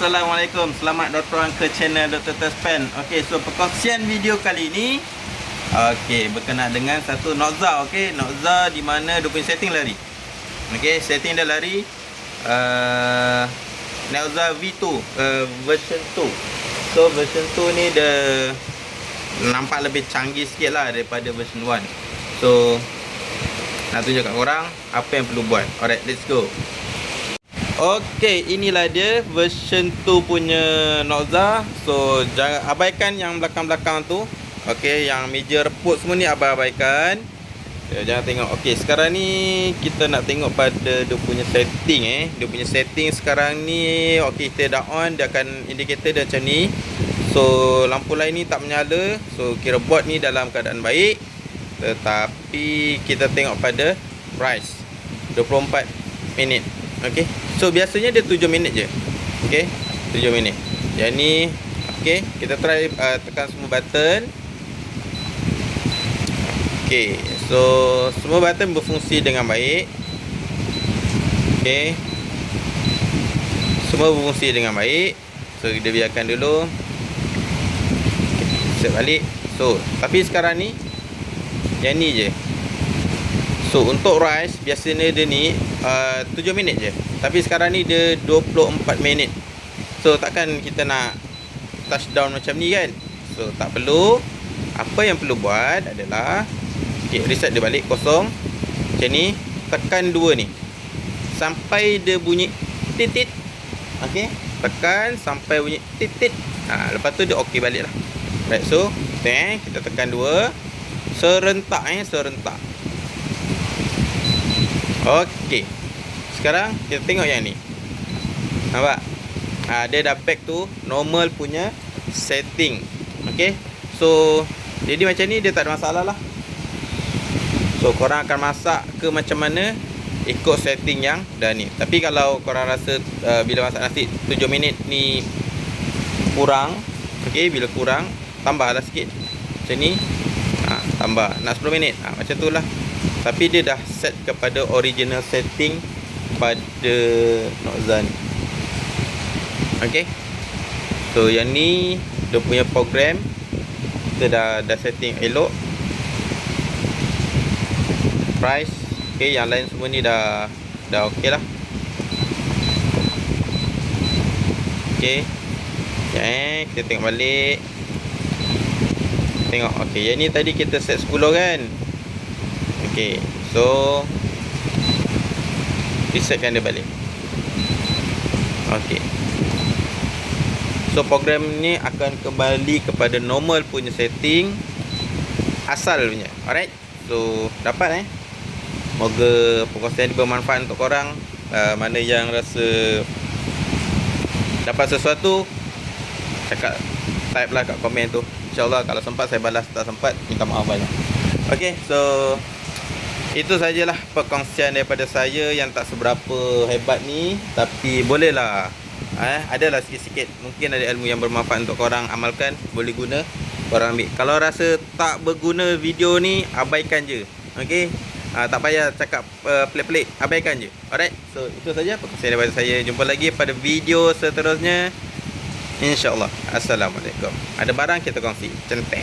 Assalamualaikum, selamat datang ke channel Dr. Tespen. Okey, so perkongsian video kali ini berkenaan dengan satu Noxa. Okey, Noxa di mana dia punya setting lari. Okey, setting dia lari Noxa V2 version 2. So version 2 ni dia nampak lebih canggih sikit lah daripada version 1. So nak tunjuk kat korang apa yang perlu buat. Alright, let's go. Okey, inilah dia version 2 punya Noxa. So jangan abaikan yang belakang-belakang tu. Okey, yang meja reput semua ni abaikan. Jangan tengok. Okey, sekarang ni kita nak tengok pada dia punya setting Dia punya setting sekarang ni. Okey, kita dah on, dia akan indikator dia macam ni. So lampu lain ni tak menyala. So kira board ni dalam keadaan baik. Tetapi kita tengok pada price 24 minit. Okey. So biasanya dia 7 minit je. Okey, 7 minit. Yang ni okey, kita try tekan semua button. Okey, so semua button berfungsi dengan baik. Okey. Semua berfungsi dengan baik. So kita biarkan dulu. Okay, set balik. So, tapi sekarang ni yang ni je. So untuk rise biasanya dia ni 7 minit je. Tapi sekarang ni dia 24 minit. So takkan kita nak touchdown macam ni kan. So tak perlu. Apa yang perlu buat adalah reset dia balik kosong. Macam ni. Tekan 2 ni sampai dia bunyi titit. Okay, tekan sampai bunyi titit. Lepas tu dia ok balik lah. Right, so kita tekan 2 serentak serentak. Okey. Sekarang kita tengok yang ni. Nampak? Dia dah back to normal punya setting. Okey. So jadi macam ni dia tak ada masalah lah. So korang akan masak ke macam mana ikut setting yang dah ni. Tapi kalau korang rasa bila masak nasi 7 minit ni kurang, okey, bila kurang tambahlah sikit. Macam ni. Tambah nak 10 minit. Macam tu lah. Tapi dia dah set kepada original setting pada Noxa ni. Okay. So yang ni dia punya program. Kita dah setting elok. Price. Okay, yang lain semua ni dah okay lah. Okay. Kita tengok balik. Tengok. Okay, yang ni tadi kita set 10 kan. Okay, so resetkan dia balik. Okay. So program ni akan kembali kepada normal punya setting asal punya. Alright. So dapat Moga perkongsian ni bermanfaat untuk korang. Mana yang rasa dapat sesuatu, cakap, type lah kat komen tu. InsyaAllah kalau sempat saya balas, tak sempat minta maaf banyak. Okay, so itu sajalah perkongsian daripada saya yang tak seberapa hebat ni. Tapi bolehlah, adalah sikit-sikit. Mungkin ada ilmu yang bermanfaat untuk korang amalkan. Boleh guna, korang ambil. Kalau rasa tak berguna video ni, abaikan je. Okay, tak payah cakap pelik-pelik, abaikan je. Alright, so itu saja perkongsian daripada saya. Jumpa lagi pada video seterusnya, InsyaAllah. Assalamualaikum. Ada barang kita kongsi. Centeh.